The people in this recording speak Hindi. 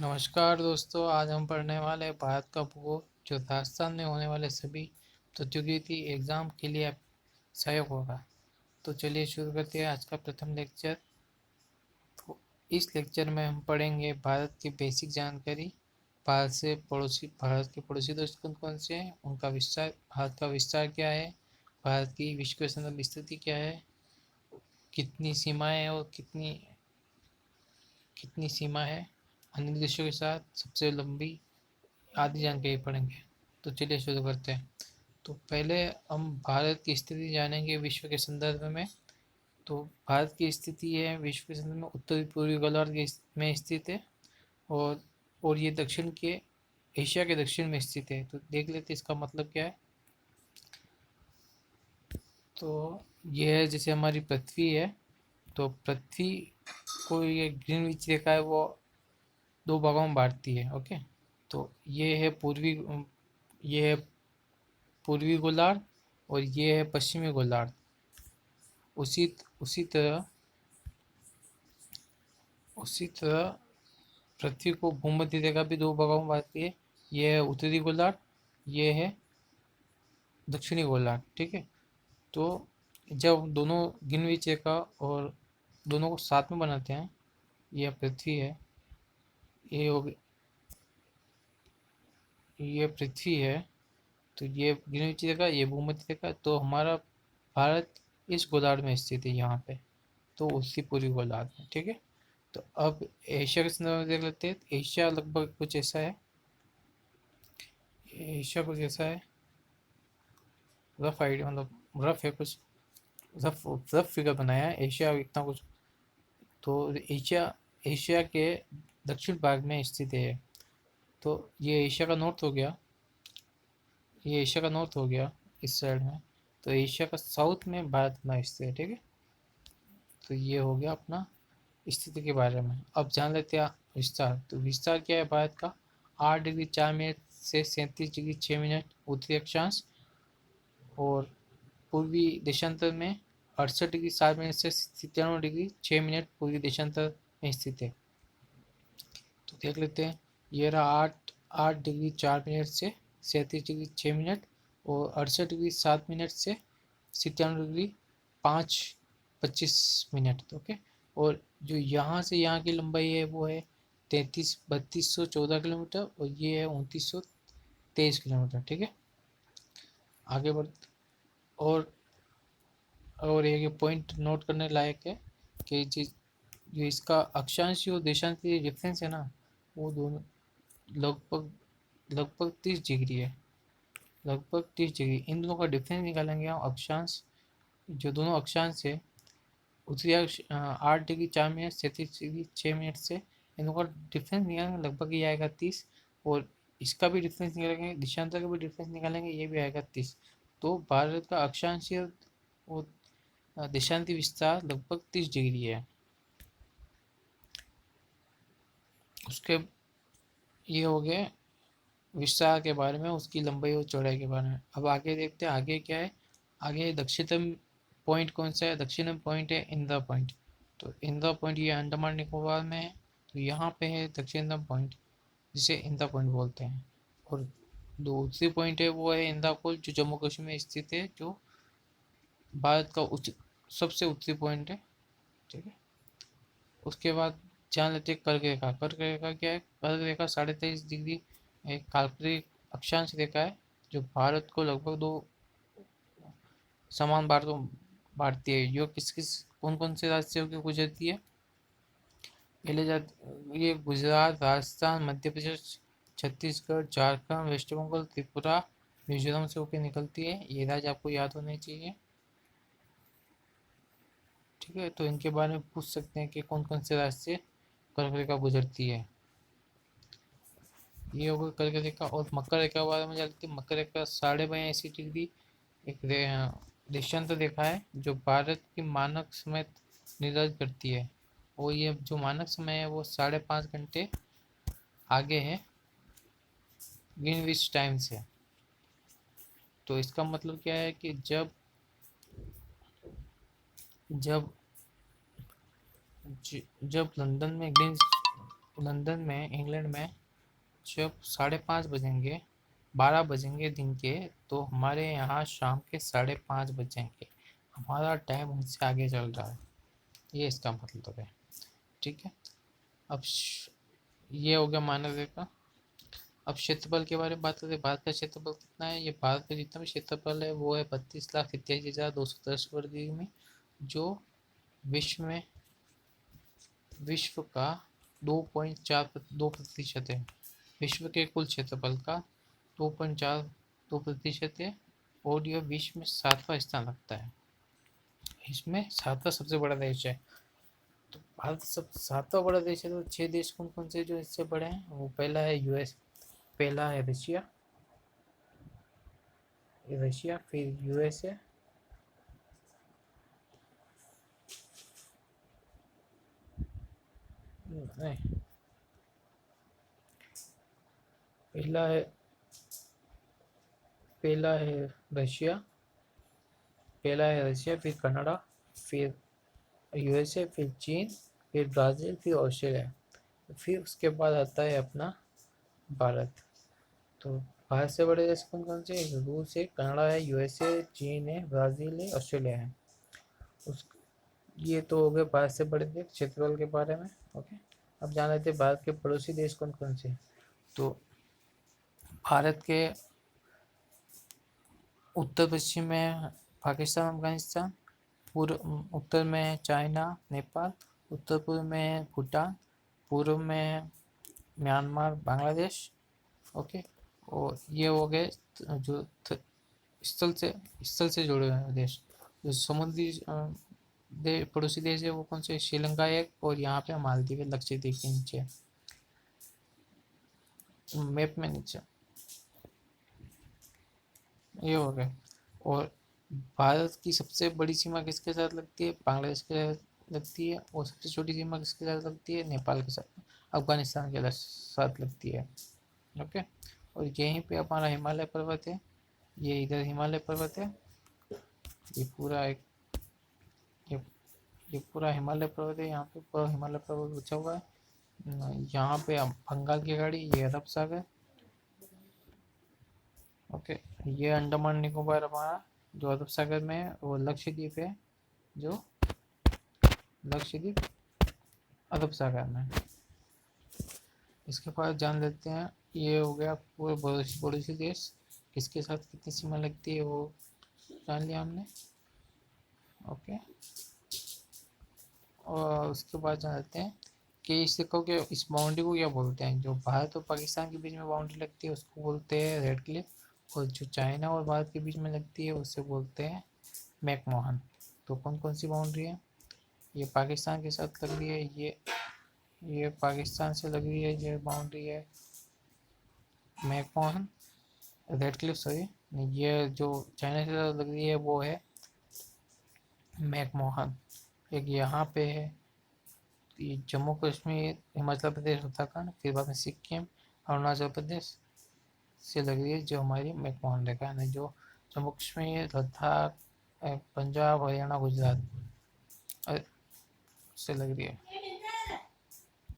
नमस्कार दोस्तों, आज हम पढ़ने वाले हैं भारत का भूगोल जो राजस्थान में होने वाले सभी प्रतियोगिता एग्जाम के लिए सहायक होगा। तो चलिए शुरू करते हैं आज का प्रथम लेक्चर। तो इस लेक्चर में हम पढ़ेंगे भारत की बेसिक जानकारी, भारत के पड़ोसी देश कौन कौन से हैं, उनका विस्तार, भारत का विस्तार क्या है, भारत की विश्व के संदर्भ में स्थिति क्या है, कितनी सीमाएं हैं और कितनी कितनी सीमा है अन्य देशों के साथ, सबसे लंबी आदि जानकारी पढ़ेंगे। तो चलिए शुरू करते हैं। तो पहले हम भारत की स्थिति जानेंगे विश्व के संदर्भ में। तो भारत की स्थिति है विश्व के संदर्भ में उत्तरी पूर्वी गोलार्ध में स्थित है, और ये दक्षिण के एशिया के दक्षिण में स्थित है। तो देख लेते हैं इसका मतलब क्या है। तो ये है जैसे हमारी पृथ्वी है, तो पृथ्वी को ये ग्रीनविच रेखा है वो दो भागों में बांटती है। ओके, तो ये है पूर्वी गोलार्ध और ये है पश्चिमी गोलार्ध। उसी उसी तरह उसी तरह पृथ्वी को भूमध्य रेखा भी दो भागों में बांटती है। ये है उत्तरी गोलार्ध, ये है दक्षिणी गोलार्ध। ठीक है, तो जब दोनों ग्रीनविच रेखा और दोनों को साथ में बनाते हैं, यह पृथ्वी है, ये हो ये पृथ्वी है, तो ये ग्रीनविच रेखा, ये भूमध्य रेखा, तो हमारा भारत इस गोलार्ध में स्थित है यहाँ पे, तो उसी पूरी गोलार्ध में। ठीक है, तो अब एशिया के संदर्भ में देख लेते हैं। एशिया लगभग कुछ ऐसा है, एशिया कुछ ऐसा है, रफ आइडिया मतलब रफ है कुछ, रफ रफ फिगर बनाया है एशिया इतना कुछ। तो एशिया एशिया के दक्षिण भाग में स्थित है। तो ये एशिया का नॉर्थ हो गया, ये एशिया का नॉर्थ हो गया इस साइड में। तो एशिया का साउथ में भारत अपना स्थित है। ठीक है, तो ये हो गया अपना स्थिति के बारे में। अब जान लेते हैं विस्तार। तो विस्तार क्या है भारत का। 8 डिग्री 4 मिनट से 37 डिग्री 6 मिनट उत्तरी अक्षांश, और पूर्वी देशांतर में 68 डिग्री 7 मिनट से 97 डिग्री 6 मिनट पूर्वी देशांतर में स्थित है। तो देख लेते हैं, ये रहा 8 डिग्री 4 मिनट से 37 डिग्री 6 मिनट, और 68 डिग्री 7 मिनट से 97 डिग्री 5 25 मिनट। ओके, और जो यहाँ से यहाँ की लंबाई है वो है 32,214 किलोमीटर, और ये है 29,023 किलोमीटर। ठीक है, आगे बढ़, और एक पॉइंट नोट करने लायक है कि जो इसका अक्षांश और देशांश की डिफरेंस है ना, वो दोनों लगभग लगभग 30 डिग्री है, लगभग 30 डिग्री। इन दोनों का डिफरेंस निकालेंगे हम। अक्षांश, जो दोनों अक्षांश है, उत्तरी अक्ष 8 डिग्री 4 मिनट 37 डिग्री 6 मिनट से, इन दोनों का डिफरेंस निकालेंगे, लगभग ये आएगा 30। और इसका भी डिफरेंस निकालेंगे, दिशांतर का भी डिफरेंस निकालेंगे, ये भी आएगा 30। तो भारत का अक्षांशीय और देशांती विस्तार लगभग 30 डिग्री है। उसके ये हो गए विस्तार के बारे में, उसकी लंबाई और चौड़ाई के बारे में। अब आगे देखते हैं आगे क्या है। आगे दक्षिणतम पॉइंट कौन सा है। दक्षिणतम पॉइंट है इंदिरा पॉइंट। तो इंदिरा पॉइंट ये अंडमान निकोबार में है, तो यहाँ पे है दक्षिणतम पॉइंट, जिसे इंदिरा पॉइंट बोलते हैं। और दूसरी पॉइंट है वो है इंदिरा कोल, जो जम्मू कश्मीर में स्थित है, जो भारत का सबसे उत्तरी पॉइंट है। ठीक है, उसके बाद जान लेते हैं कर्क रेखा। कर्क रेखा क्या है। कर्क रेखा 23.5 डिग्री एक काल्पनिक अक्षांश रेखा है, जो भारत को लगभग दो समान भारतों बांटती है। जो किस किस कौन कौन से राज्यों की गुजरती है। ये गुजरात, राजस्थान, मध्य प्रदेश, छत्तीसगढ़, झारखंड, वेस्ट बंगाल, त्रिपुरा, मिजोरम से होकर निकलती है। ये राज्य आपको याद होने चाहिए। ठीक है, तो इनके बारे में पूछ सकते हैं कि कौन कौन से राज्य से कर्क रेखा गुजरती है। ये हो गई कर्क रेखा। और मकर रेखा के बारे में जानते हैं। मकर रेखा 82.5 डिग्री एक देशांतर रेखा है, जो भारत की मानक समय निर्धारित करती है। और ये जो मानक समय है वो 5.5 घंटे आगे है ग्रीनविच टाइम से। तो इसका मतलब क्या है कि जब जब जब लंदन में लंदन में, इंग्लैंड में जब 5:30 बजेंगे, 12 बजेंगे दिन के, तो हमारे यहाँ शाम के 5:30 बजेंगे। हमारा टाइम उनसे आगे चल रहा है, ये इसका मतलब है। ठीक है। अब ये हो गया मानव का। अब क्षेत्रफल के बारे में बात करें। भारत का क्षेत्रफल कितना है? ये भारत का जितना भी क्षेत्रफल है वो है 32,87,10 वर्ग किमी, जो विश्व का 2.42% है। विश्व के कुल क्षेत्रफल का 2.42% है, और यह विश्व में 7वां स्थान रखता है। इसमें 7वां सबसे बड़ा देश है। तो भारत सब 7वां बड़ा देश है, तो 6 देश कौन कौन से जो इससे बड़े हैं? वो पहला है यूएस, पहला है रशिया, फिर यूएसए, नहीं, पहला है पहला है रशिया पहला है रशिया, फिर कनाडा, फिर यूएसए, फिर चीन, फिर ब्राज़ील, फिर ऑस्ट्रेलिया, फिर उसके बाद आता है अपना भारत। तो भारत से बड़े देश कौन कौन से? रूस है, कनाडा है, यूएसए, चीन है, ब्राज़ील है, ऑस्ट्रेलिया है। उस ये तो हो गए भारत से बड़े देश क्षेत्रफल के बारे में। ओके। अब जान लेते हैं भारत के पड़ोसी देश कौन कौन से। तो भारत के उत्तर पश्चिम में पाकिस्तान, अफगानिस्तान, उत्तर में चाइना, नेपाल, उत्तर पूर्व में भूटान, पूर्व में म्यांमार, बांग्लादेश। ओके। और ये हो गए जो स्थल से जुड़े हुए हैं देश। जो समुद्री पड़ोसी देश है वो कौन से? श्रीलंका है, और यहाँ पे मालदीव है, लक्षद्वीप के नीचे, मैप में नीचे। ये हो गए। और भारत की सबसे बड़ी सीमा किसके साथ लगती है? बांग्लादेश के साथ लगती है। और सबसे छोटी सीमा किसके साथ लगती है? नेपाल के साथ, अफगानिस्तान के साथ लगती है। ओके। और यहीं पे हमारा हिमालय पर्वत है, ये इधर हिमालय पर्वत है, ये पूरा एक ये ये पूरा हिमालय पर्वत है। यहाँ पे पूरा हिमालय पर्वत बचा हुआ है। यहाँ पे बंगाल की खाड़ी, ये अरब सागर। ओके। ये अंडमान निकोबार हमारा जो अरब सागर में है, वो लक्षद्वीप है जो लक्षद्वीप अरब सागर में। इसके बाद जान लेते हैं, ये हो गया पूरे पड़ोसी देश, किसके साथ कितनी सीमा लगती है वो जान लिया हमने। ओके। और उसके बाद जान लेते हैं कि इस देखो कि इस बाउंड्री को क्या बोलते हैं। जो भारत और पाकिस्तान के बीच में बाउंड्री लगती है उसको बोलते हैं रेड क्लिफ, और जो चाइना और भारत के बीच में लगती है उससे बोलते हैं मैकमोहन। तो कौन कौन सी बाउंड्री है? ये पाकिस्तान के साथ लग रही है, ये पाकिस्तान से लग रही है, ये बाउंड्री है मैकमोहन, रेड क्लिफ सॉरी। ये जो चाइना से लग रही है वो है मैकमोहन। एक यहाँ पे है, ये जम्मू कश्मीर, हिमाचल प्रदेश, उत्तराखंड, फिर बाद में सिक्किम, अरुणाचल प्रदेश से लग रही है जो हमारी मैकमोहन रेखा है, जो जम्मू कश्मीर, लद्दाख, पंजाब, हरियाणा, गुजरात से लग रही है।